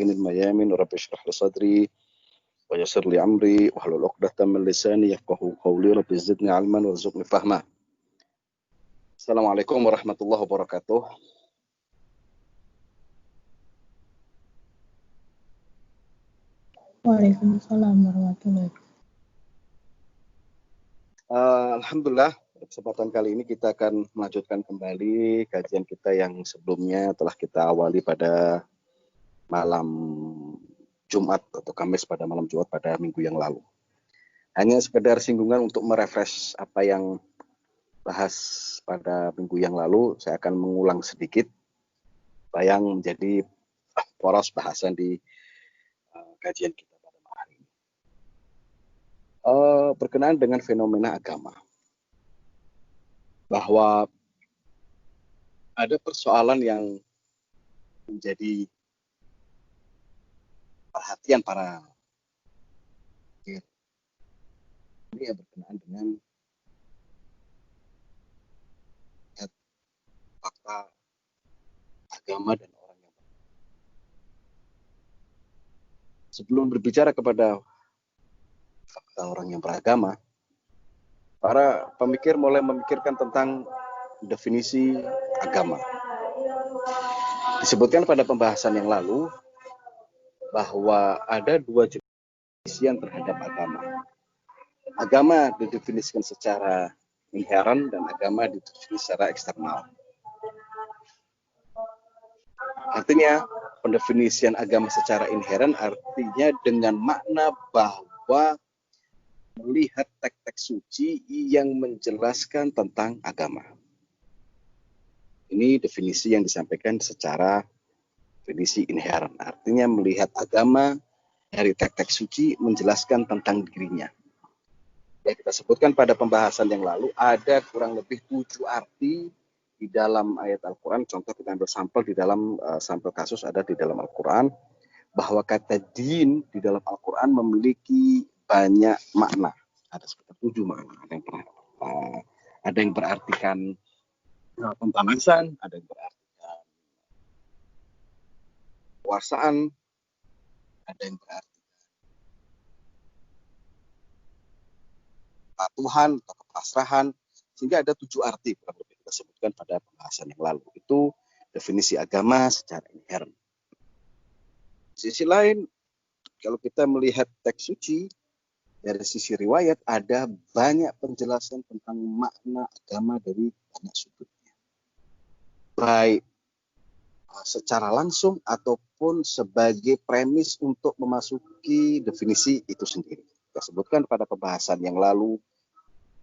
mayamin rabbi shrah li sadri wa yassir li amri wahlul 'uqdatam min lisani yafqahu qawli rabbi zidni 'ilman warzuqni fahma. Assalamualaikum warahmatullahi wabarakatuh. Waalaikumsalam warahmatullahi wabarakatuh. Alhamdulillah, pada kesempatan kali ini kita akan melanjutkan kembali kajian kita yang sebelumnya telah kita awali pada malam Jumat atau Kamis pada malam Jumat pada minggu yang lalu. Hanya sekedar singgungan untuk merefresh apa yang bahas pada minggu yang lalu, saya akan mengulang sedikit apa yang menjadi poros bahasan di kajian kita pada malam hari ini. Berkenaan dengan fenomena agama, bahwa ada persoalan yang menjadi perhatian para ini yang berkenaan dengan fakta agama dan orang yang beragama. Sebelum berbicara kepada fakta orang yang beragama, para pemikir mulai memikirkan tentang definisi agama. Disebutkan pada pembahasan yang lalu bahwa ada dua jenis definisi terhadap agama. Agama didefinisikan secara inheren dan agama didefinisikan secara eksternal. Artinya, pendefinisian agama secara inheren artinya dengan makna bahwa melihat teks-teks suci yang menjelaskan tentang agama. Ini definisi yang disampaikan secara definisi inheren. Artinya melihat agama dari teks-teks suci menjelaskan tentang dirinya. Ya, kita sebutkan pada pembahasan yang lalu ada kurang lebih 7 arti di dalam ayat Al-Quran. Contoh kita ambil sampel di dalam sampel kasus ada di dalam Al-Quran, bahwa kata din di dalam Al-Quran memiliki banyak makna. Ada sekitar 7 makna. Ada yang berartikan pembalasan, ada yang berartikan kekuasaan, ada yang berartikan kepatuhan atau kepasrahan, sehingga ada 7 arti kurang lebih kita sebutkan pada pembahasan yang lalu. Itu definisi agama secara inheren. Sisi lain, kalau kita melihat teks suci dari sisi riwayat, ada banyak penjelasan tentang makna agama dari banyak sudutnya, baik secara langsung ataupun sebagai premis untuk memasuki definisi itu sendiri. Kita sebutkan pada pembahasan yang lalu,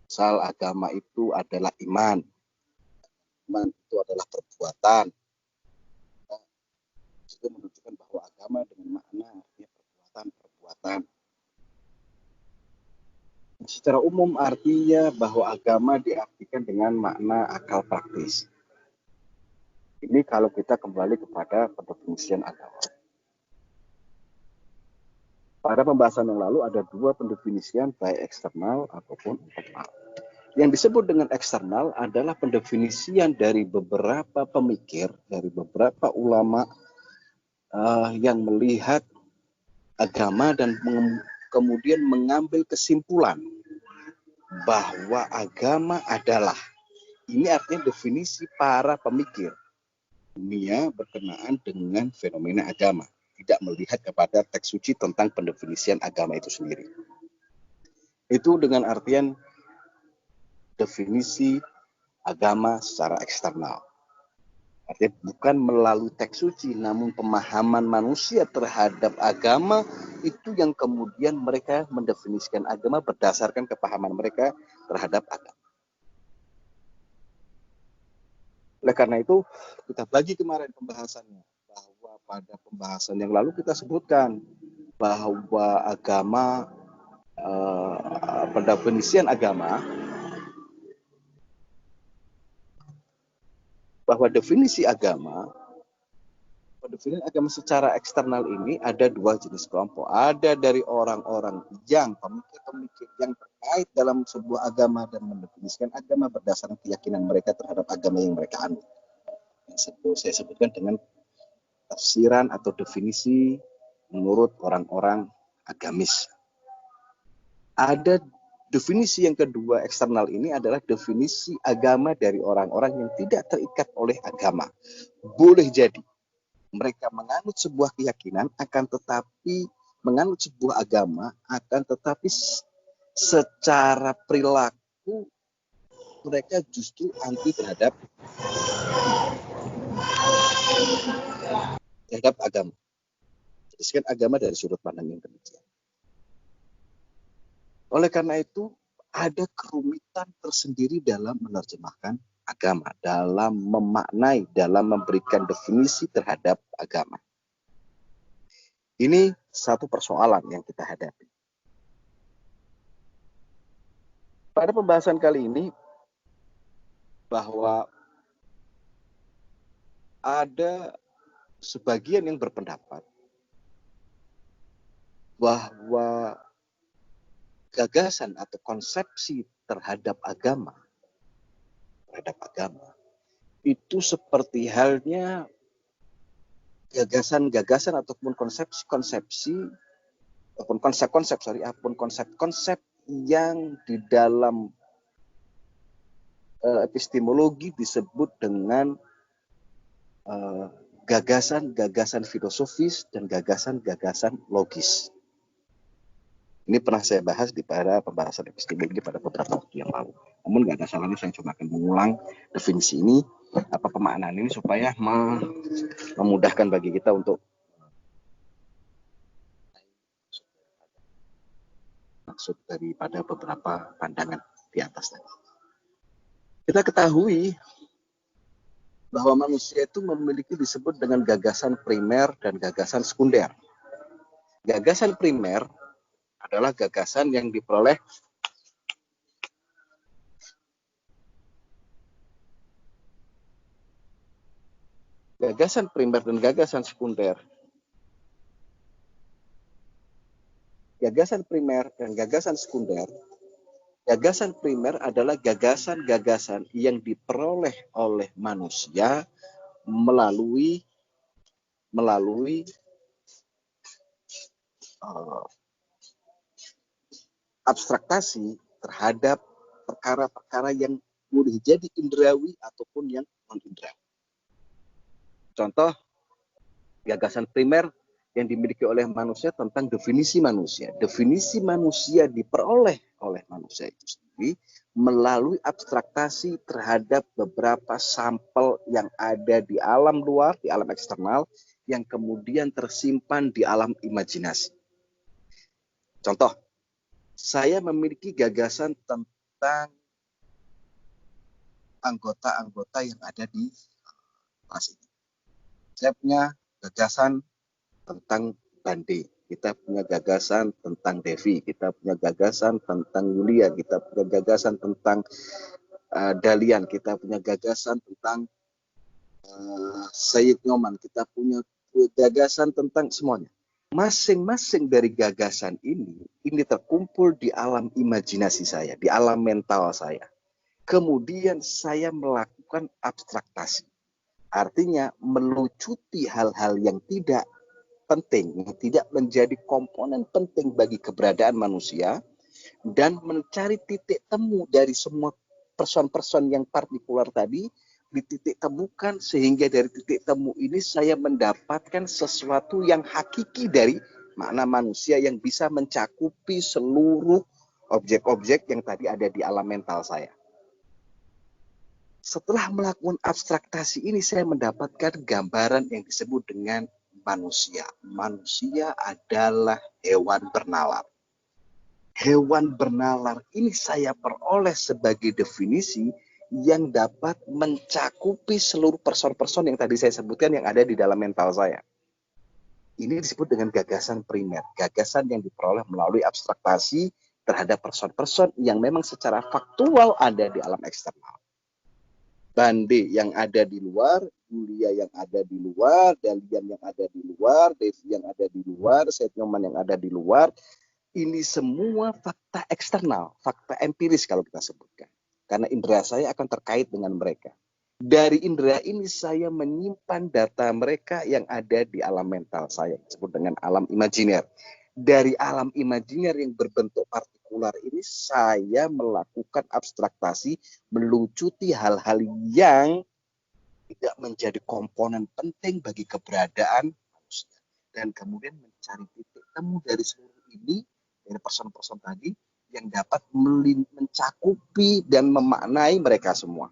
asal agama itu adalah iman. Iman itu adalah perbuatan. Itu menunjukkan bahwa agama dengan makna artinya perbuatan. Secara umum artinya bahwa agama diartikan dengan makna akal praktis. Ini kalau kita kembali kepada pendefinisian agama. Pada pembahasan yang lalu ada 2 pendefinisian, baik eksternal ataupun internal. Yang disebut dengan eksternal adalah pendefinisian dari beberapa pemikir, dari beberapa ulama yang melihat agama dan kemudian mengambil kesimpulan bahwa agama adalah, ini artinya definisi para pemikir dunia berkenaan dengan fenomena agama, tidak melihat kepada teks suci tentang pendefinisian agama itu sendiri. Itu dengan artian definisi agama secara eksternal. Artinya bukan melalui teks suci, namun pemahaman manusia terhadap agama itu yang kemudian mereka mendefinisikan agama berdasarkan kepahaman mereka terhadap agama. Oleh karena itu, kita bagi kemarin pembahasannya, bahwa pada pembahasan yang lalu kita sebutkan bahwa agama, pendefinisian agama, bahwa definisi agama secara eksternal ini ada 2 jenis kelompok. Ada dari orang-orang yang pemikir-pemikir yang terkait dalam sebuah agama dan mendefinisikan agama berdasarkan keyakinan mereka terhadap agama yang mereka anut. Yang saya sebutkan dengan tafsiran atau definisi menurut orang-orang agamis. Ada definisi yang kedua eksternal ini adalah definisi agama dari orang-orang yang tidak terikat oleh agama. Boleh jadi mereka menganut sebuah keyakinan, akan tetapi menganut sebuah agama, akan tetapi secara perilaku mereka justru anti terhadap agama. Jadi agama dari sudut pandang yang demikian. Oleh karena itu, ada kerumitan tersendiri dalam menerjemahkan agama, dalam memaknai, dalam memberikan definisi terhadap agama. Ini satu persoalan yang kita hadapi. Pada pembahasan kali ini, bahwa ada sebagian yang berpendapat bahwa gagasan atau konsepsi terhadap agama itu seperti halnya gagasan-gagasan ataupun konsep-konsep yang di dalam epistemologi disebut dengan gagasan-gagasan filosofis dan gagasan-gagasan logis. Ini pernah saya bahas pada pembahasan epistemologi pada beberapa waktu yang lalu. Namun nggak ada salahnya saya cuma akan mengulang definisi ini, apa pemaknaan ini supaya memudahkan bagi kita untuk maksud daripada beberapa pandangan di atas tadi. Kita ketahui bahwa manusia itu memiliki disebut dengan gagasan primer dan gagasan sekunder. Gagasan primer adalah gagasan yang diperoleh gagasan primer dan gagasan sekunder. Gagasan primer dan gagasan sekunder. Gagasan primer adalah gagasan-gagasan yang diperoleh oleh manusia melalui abstraktasi terhadap perkara-perkara yang boleh jadi indrawi ataupun yang non-indrawi. Contoh, gagasan primer yang dimiliki oleh manusia tentang definisi manusia. Definisi manusia diperoleh oleh manusia itu sendiri melalui abstraktasi terhadap beberapa sampel yang ada di alam luar, di alam eksternal, yang kemudian tersimpan di alam imajinasi. Contoh, saya memiliki gagasan tentang anggota-anggota yang ada di kelas ini. Saya punya gagasan tentang Bande, kita punya gagasan tentang Devi, kita punya gagasan tentang Yulia, kita punya gagasan tentang Dalian, kita punya gagasan tentang Sayyid Nyoman, kita punya gagasan tentang semuanya. Masing-masing dari gagasan ini terkumpul di alam imajinasi saya, di alam mental saya. Kemudian saya melakukan abstraktasi. Artinya melucuti hal-hal yang tidak penting, yang tidak menjadi komponen penting bagi keberadaan manusia, dan mencari titik temu dari semua person-person yang partikular tadi, dititik temukan sehingga dari titik temu ini saya mendapatkan sesuatu yang hakiki dari makna manusia yang bisa mencakupi seluruh objek-objek yang tadi ada di alam mental saya. Setelah melakukan abstraktasi ini, saya mendapatkan gambaran yang disebut dengan manusia. Manusia adalah hewan bernalar. Hewan bernalar ini saya peroleh sebagai definisi yang dapat mencakupi seluruh person-person yang tadi saya sebutkan yang ada di dalam mental saya. Ini disebut dengan gagasan primer, gagasan yang diperoleh melalui abstraktasi terhadap person-person yang memang secara faktual ada di alam eksternal. Bande yang ada di luar, Yulia yang ada di luar, Dalian yang ada di luar, Devi yang ada di luar, Sayyid Nyoman yang ada di luar. Ini semua fakta eksternal, fakta empiris kalau kita sebutkan. Karena indera saya akan terkait dengan mereka. Dari indera ini saya menyimpan data mereka yang ada di alam mental saya, disebut dengan alam imajiner. Dari alam imajiner yang berbentuk partikular ini saya melakukan abstraktasi, melucuti hal-hal yang tidak menjadi komponen penting bagi keberadaan manusia. Dan kemudian mencari titik temu dari seluruh ini, dari person-person tadi, yang dapat mencakupi dan memaknai mereka semua.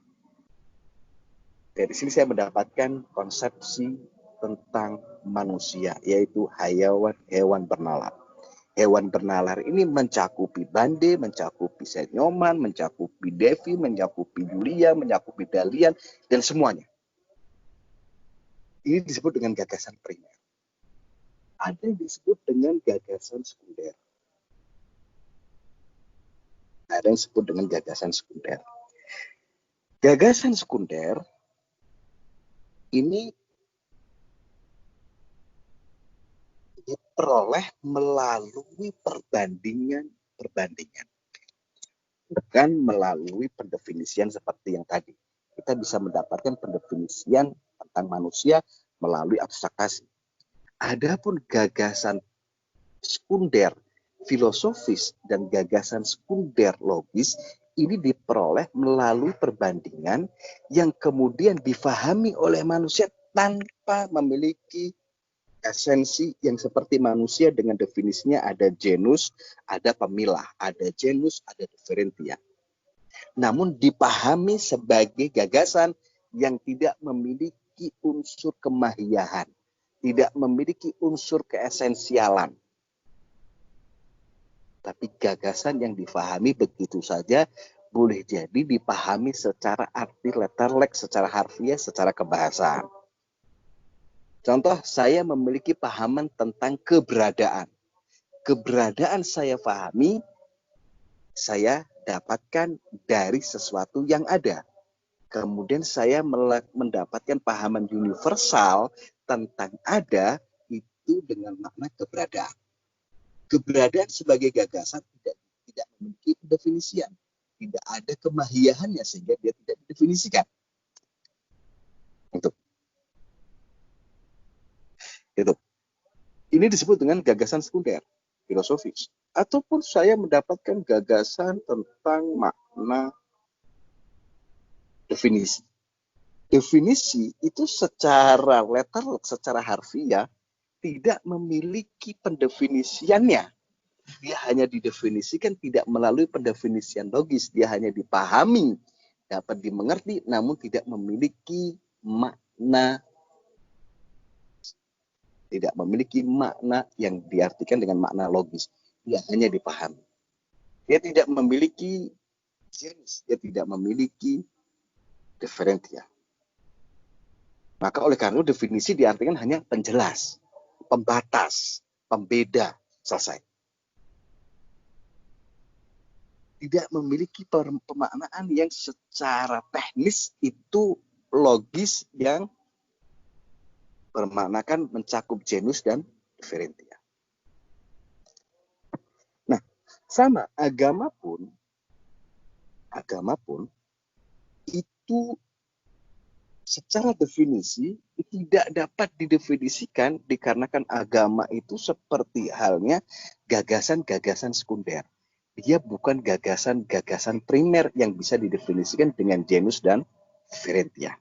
Dari sini saya mendapatkan konsepsi tentang manusia, yaitu hewan bernalar. Hewan bernalar ini mencakupi Bande, mencakupi Senyoman, mencakupi Devi, mencakupi Julia, mencakupi Dalian, dan semuanya. Ini disebut dengan gagasan primer. Ada yang disebut dengan gagasan sekunder. Ada yang disebut dengan gagasan sekunder. Gagasan sekunder ini diperoleh melalui perbandingan, bukan melalui pendefinisian seperti yang tadi. Kita bisa mendapatkan pendefinisian tentang manusia melalui abstraktasi. Adapun gagasan sekunder filosofis dan gagasan sekunder logis ini diperoleh melalui perbandingan yang kemudian difahami oleh manusia tanpa memiliki esensi yang seperti manusia dengan definisinya ada genus, ada pemilah, ada genus, ada differentia. Namun dipahami sebagai gagasan yang tidak memiliki unsur kemahiyahan, tidak memiliki unsur keesensialan. Tapi gagasan yang difahami begitu saja boleh jadi dipahami secara arti letterlek, secara harfiah, secara kebahasaan. Contoh, saya memiliki pahaman tentang keberadaan. Keberadaan saya pahami, saya dapatkan dari sesuatu yang ada. Kemudian saya mendapatkan pahaman universal tentang ada itu dengan makna keberadaan. Keberadaan sebagai gagasan tidak memiliki pendefinisian. Tidak ada kemahiyahannya sehingga dia tidak didefinisikan. Itu. Ini disebut dengan gagasan sekunder, filosofis. Ataupun saya mendapatkan gagasan tentang makna definisi. Definisi itu secara letterlek, secara harfiah, tidak memiliki pendefinisiannya. Dia hanya didefinisikan tidak melalui pendefinisian logis. Dia hanya dipahami, dapat dimengerti, namun tidak memiliki makna yang diartikan dengan makna logis. Dia hanya dipahami. Dia tidak memiliki jenis, dia tidak memiliki differentia. Maka oleh karena itu definisi diartikan hanya penjelas, pembatas, pembeda, selesai. Tidak memiliki pemaknaan yang secara teknis itu logis yang bermaknakan mencakup genus dan differentia. Nah, sama agama pun itu secara definisi tidak dapat didefinisikan dikarenakan agama itu seperti halnya gagasan-gagasan sekunder. Dia bukan gagasan-gagasan primer yang bisa didefinisikan dengan genus dan differentia.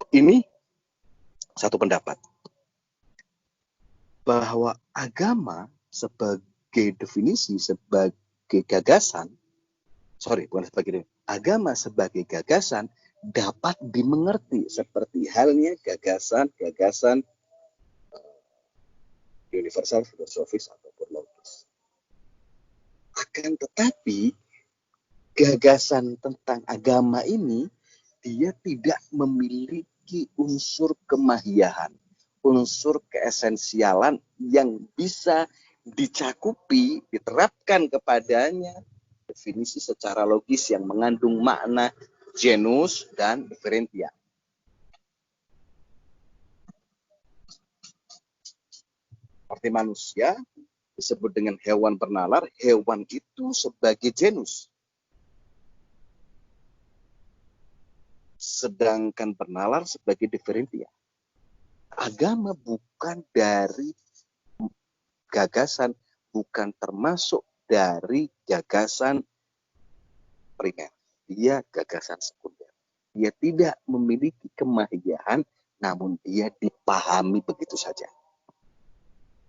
Ini satu pendapat bahwa agama sebagai definisi, sebagai gagasan, agama sebagai gagasan dapat dimengerti seperti halnya gagasan universal, filosofis, ataupun logis. Akan tetapi, gagasan tentang agama ini, dia tidak memiliki unsur kemahiyahan, unsur keesensialan yang bisa dicakupi, diterapkan kepadanya definisi secara logis yang mengandung makna genus dan differentia. Seperti manusia disebut dengan hewan bernalar, hewan itu sebagai genus. sedangkan bernalar sebagai diferentia. Agama bukan dari gagasan, bukan termasuk dari gagasan primer. Dia gagasan sekunder. Dia tidak memiliki kemahian, namun dia dipahami begitu saja.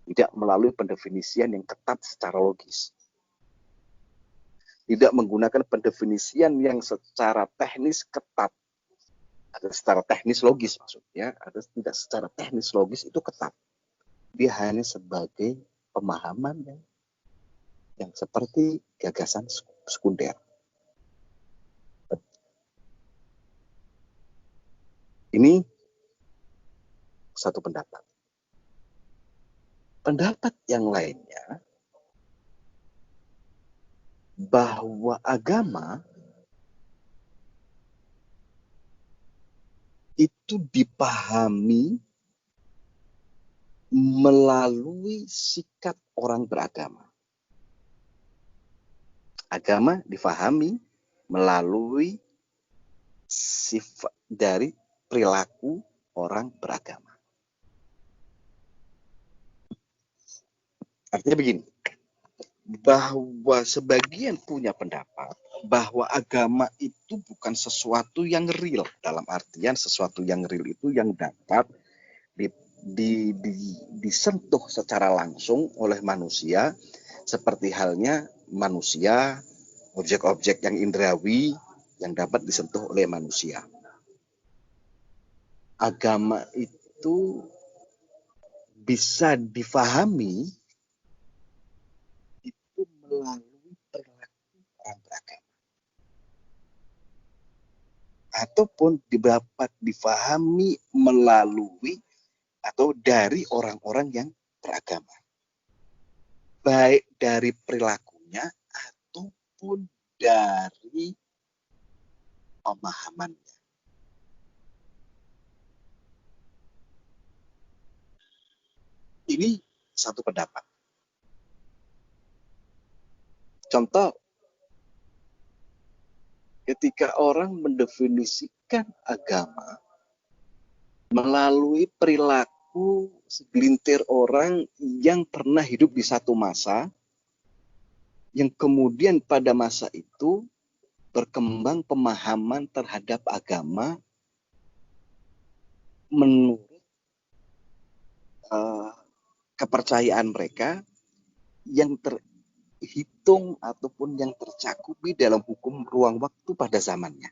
Tidak melalui pendefinisian yang ketat secara logis. Tidak menggunakan pendefinisian yang secara teknis ketat. Ada secara teknis logis maksudnya, ada tidak secara teknis logis itu ketat. Dia hanya sebagai pemahaman yang seperti gagasan sekunder. Ini satu pendapat. Pendapat yang lainnya, bahwa agama itu dipahami melalui sikap orang beragama. Agama difahami melalui sifat dari perilaku orang beragama. Artinya begini, bahwa sebagian punya pendapat bahwa agama itu bukan sesuatu yang real, dalam artian sesuatu yang real itu yang dapat disentuh secara langsung oleh manusia, seperti halnya manusia, objek-objek yang indrawi yang dapat disentuh oleh manusia. Agama itu bisa difahami itu melalui perilaku orang beragama, ataupun dapat difahami melalui atau dari orang-orang yang beragama, baik dari perilakunya ataupun dari pemahamannya. Ini satu pendapat. Contoh, ketika orang mendefinisikan agama melalui perilaku segelintir orang yang pernah hidup di satu masa, yang kemudian pada masa itu berkembang pemahaman terhadap agama menurut kepercayaan mereka yang terhitung ataupun yang tercakupi dalam hukum ruang waktu pada zamannya.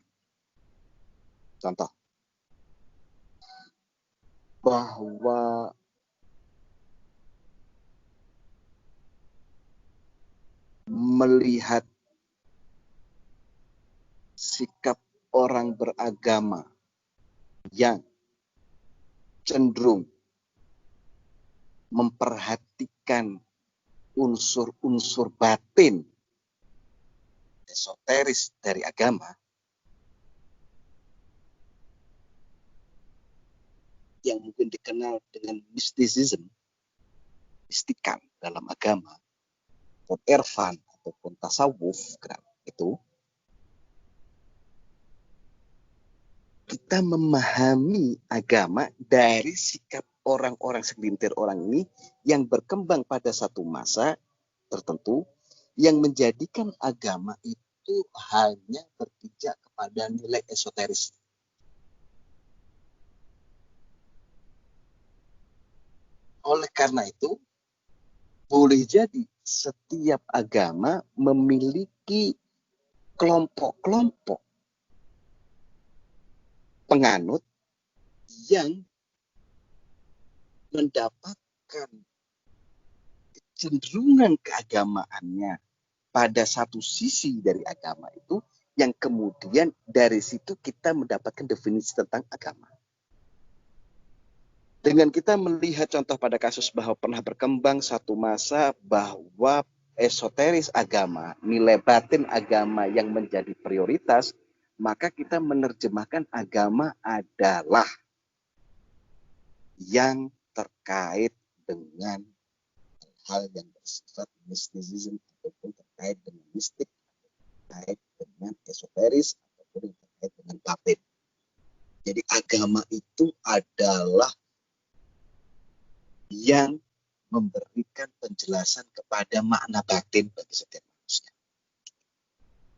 Contoh, bahwa melihat sikap orang beragama yang cenderung memperhatikan unsur-unsur batin esoteris dari agama yang mungkin dikenal dengan mysticism, mistikan dalam agama, atau irfan ataupun tasawuf itu, kita memahami agama dari sikap orang-orang segelintir orang ini yang berkembang pada satu masa tertentu yang menjadikan agama itu hanya berpijak kepada nilai esoteris. Oleh karena itu, boleh jadi setiap agama memiliki kelompok-kelompok penganut yang mendapatkan kecenderungan keagamaannya pada satu sisi dari agama itu, yang kemudian dari situ kita mendapatkan definisi tentang agama. Dengan kita melihat contoh pada kasus bahwa pernah berkembang satu masa bahwa esoteris agama, nilai batin agama yang menjadi prioritas, maka kita menerjemahkan agama adalah yang terkait dengan hal yang bersifat mysticism ataupun terkait dengan mistik, terkait dengan esoteris ataupun terkait dengan batin. Jadi agama itu adalah yang memberikan penjelasan kepada makna batin bagi setiap manusia.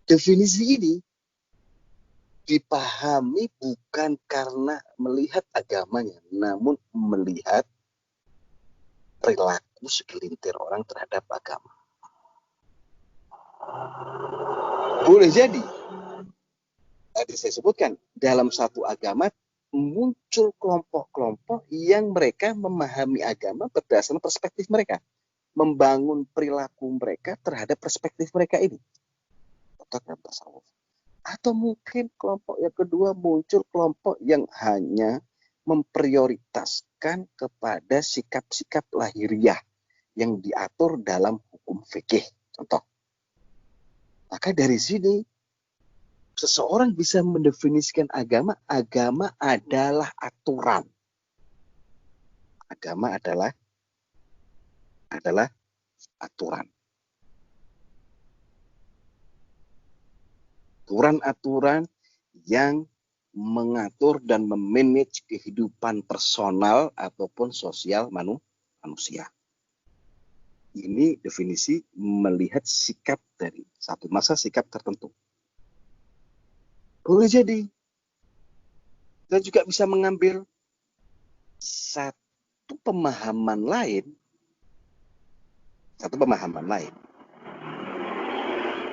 Definisi ini dipahami bukan karena melihat agamanya, namun melihat perilaku segelintir orang terhadap agama. Boleh jadi, tadi saya sebutkan, dalam satu agama muncul kelompok-kelompok yang mereka memahami agama berdasarkan perspektif mereka, membangun perilaku mereka terhadap perspektif mereka ini. Dalam tasawuf. Atau mungkin kelompok yang kedua muncul kelompok yang hanya memprioritaskan kepada sikap-sikap lahiriah yang diatur dalam hukum fikih. Contoh. Maka dari sini seseorang bisa mendefinisikan agama adalah aturan. Agama adalah aturan. Aturan-aturan yang mengatur dan memanage kehidupan personal ataupun sosial manusia. Ini definisi melihat sikap dari satu masa sikap tertentu. Boleh jadi kita juga bisa mengambil satu pemahaman lain.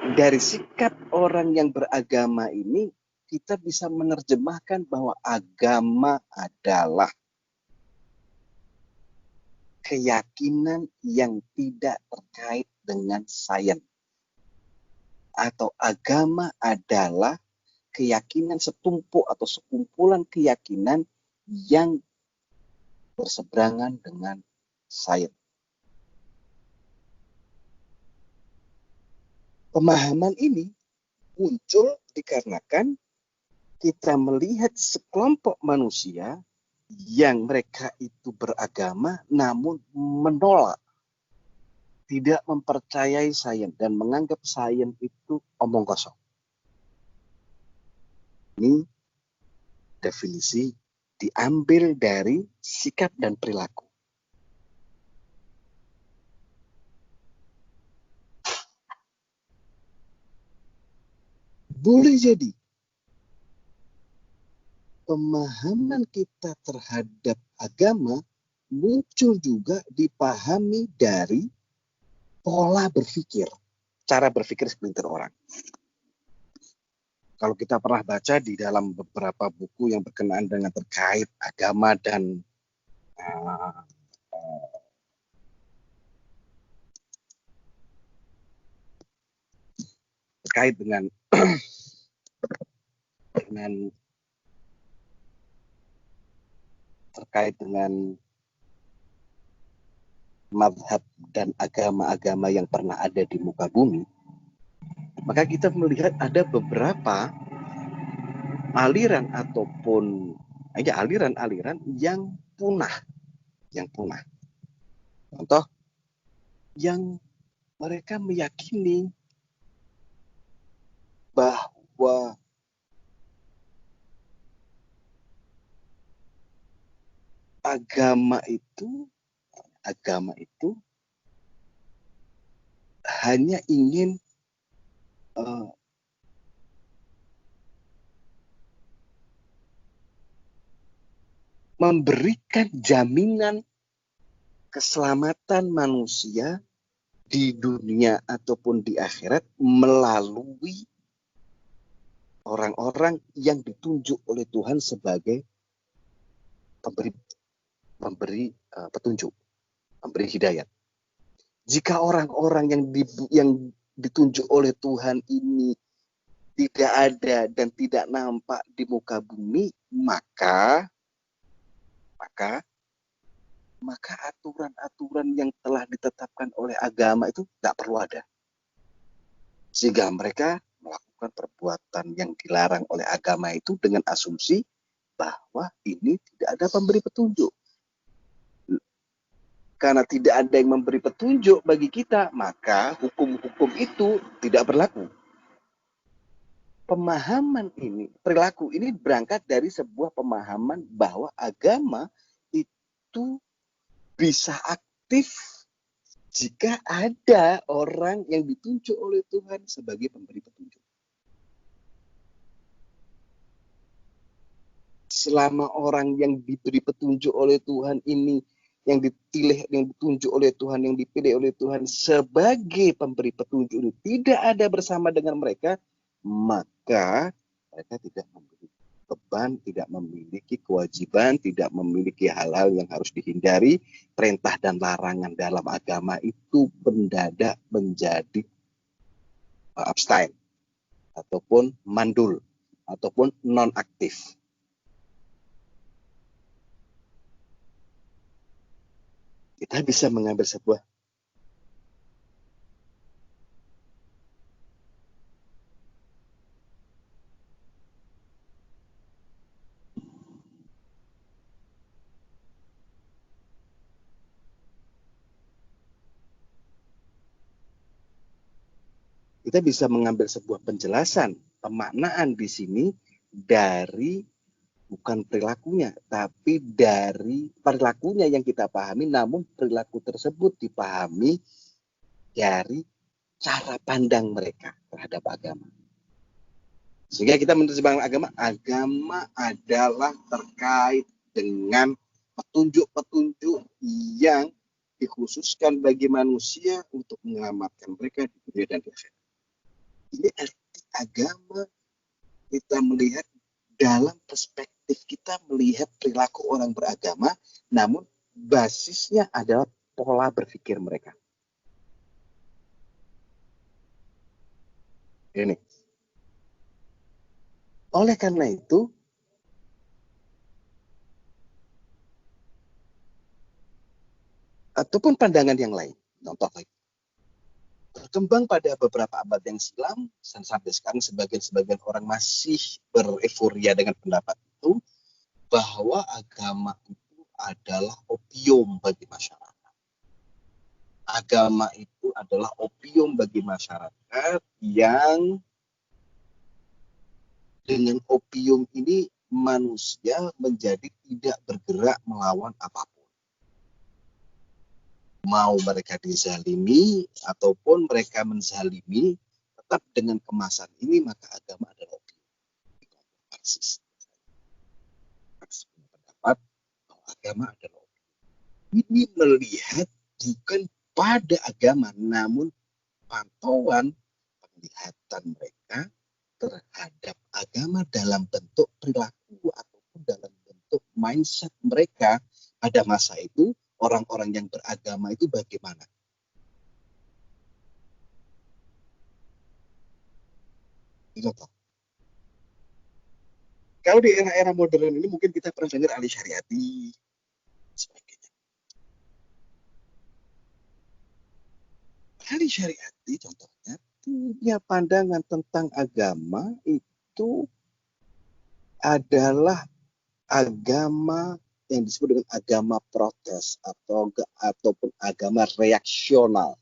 Dari sikap orang yang beragama ini, kita bisa menerjemahkan bahwa agama adalah keyakinan yang tidak terkait dengan sains. Atau agama adalah keyakinan setumpuk atau sekumpulan keyakinan yang berseberangan dengan sains. Pemahaman ini muncul dikarenakan kita melihat sekelompok manusia yang mereka itu beragama namun menolak, tidak mempercayai sains dan menganggap sains itu omong kosong. Ini definisi diambil dari sikap dan perilaku. Boleh jadi pemahaman kita terhadap agama muncul juga dipahami dari pola berpikir, cara berpikir segelintir orang. Kalau kita pernah baca di dalam beberapa buku yang berkenaan dengan terkait agama dan terkait dengan mazhab dan agama-agama yang pernah ada di muka bumi, maka kita melihat ada beberapa aliran ataupun aliran-aliran yang punah. Contoh, yang mereka meyakini bahwa agama itu hanya ingin memberikan jaminan keselamatan manusia di dunia ataupun di akhirat melalui orang-orang yang ditunjuk oleh Tuhan sebagai pemberi petunjuk, memberi hidayat. Jika orang-orang yang ditunjuk oleh Tuhan ini tidak ada dan tidak nampak di muka bumi, maka aturan-aturan yang telah ditetapkan oleh agama itu tidak perlu ada. Sehingga mereka melakukan perbuatan yang dilarang oleh agama itu dengan asumsi bahwa ini tidak ada pemberi petunjuk. Karena tidak ada yang memberi petunjuk bagi kita, maka hukum-hukum itu tidak berlaku. pemahaman ini, perilaku ini berangkat dari sebuah pemahaman bahwa agama itu bisa aktif jika ada orang yang ditunjuk oleh Tuhan sebagai pemberi petunjuk. Selama orang yang diberi petunjuk oleh Tuhan ini, yang dipilih, yang ditunjuk oleh Tuhan, yang dipilih oleh Tuhan sebagai pemberi petunjuk ini tidak ada bersama dengan mereka, maka mereka tidak memiliki beban, tidak memiliki kewajiban, tidak memiliki hal-hal yang harus dihindari. Perintah dan larangan dalam agama itu mendadak menjadi abstain, ataupun mandul, ataupun non-aktif. Kita bisa mengambil sebuah penjelasan, pemaknaan di sini dari bukan perilakunya, tapi dari perilakunya yang kita pahami, namun perilaku tersebut dipahami dari cara pandang mereka terhadap agama. Sehingga kita menerjemahkan agama adalah terkait dengan petunjuk-petunjuk yang dikhususkan bagi manusia untuk menyelamatkan mereka di dunia dan di akhirat. Ini arti agama. Kita melihat dalam perspektif kita melihat perilaku orang beragama, namun basisnya adalah pola berpikir mereka. Ini. Oleh karena itu, ataupun pandangan yang lain, contoh lagi, berkembang pada beberapa abad yang silam, dan sampai sekarang sebagian orang masih bereforia dengan pendapat itu, bahwa agama itu adalah opium bagi masyarakat. Agama itu adalah opium bagi masyarakat yang dengan opium ini manusia menjadi tidak bergerak melawan apapun. Mau mereka dizalimi ataupun mereka menzalimi, tetap dengan kemasan ini maka agama adalah opium. Marxis pendapat bahwa agama adalah opium. Ini melihat bukan pada agama, namun pantauan penglihatan mereka terhadap agama dalam bentuk perilaku ataupun dalam bentuk mindset mereka pada masa itu. Orang-orang yang beragama itu bagaimana? Contoh. Kalau di era-era modern ini mungkin kita pernah dengar Ali Syariati sebagainya. Ali Syariati contohnya punya pandangan tentang agama itu adalah agama yang disebut dengan agama protes ataupun agama reaksional.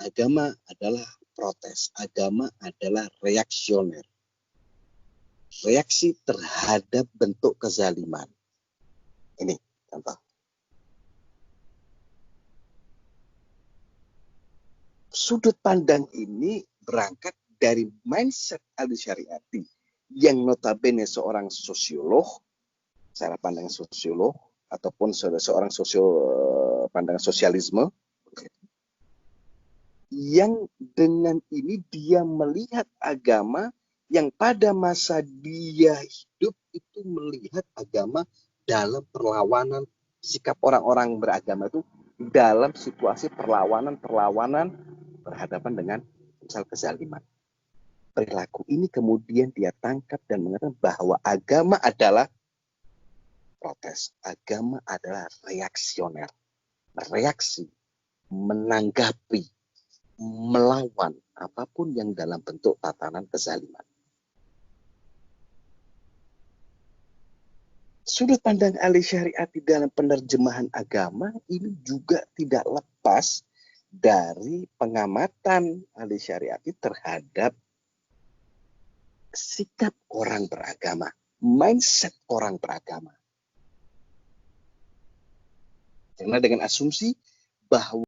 Agama adalah protes, agama adalah reaksioner. Reaksi terhadap bentuk kezaliman. Ini contoh. Sudut pandang ini berangkat dari mindset Al-Syariati yang notabene seorang sosiolog, cara pandang sosiolog, ataupun seorang pandangan sosialisme, yang dengan ini dia melihat agama yang pada masa dia hidup itu melihat agama dalam perlawanan, sikap orang-orang beragama itu dalam situasi perlawanan berhadapan dengan misal kezaliman. Perilaku ini kemudian dia tangkap dan mengatakan bahwa agama adalah protes, agama adalah reaksioner, reaksi, menanggapi, melawan apapun yang dalam bentuk tatanan kezaliman. Sudut pandang Ali Syariati dalam penerjemahan agama ini juga tidak lepas dari pengamatan ahli syariat terhadap sikap orang beragama, mindset orang beragama. Karena dengan asumsi bahwa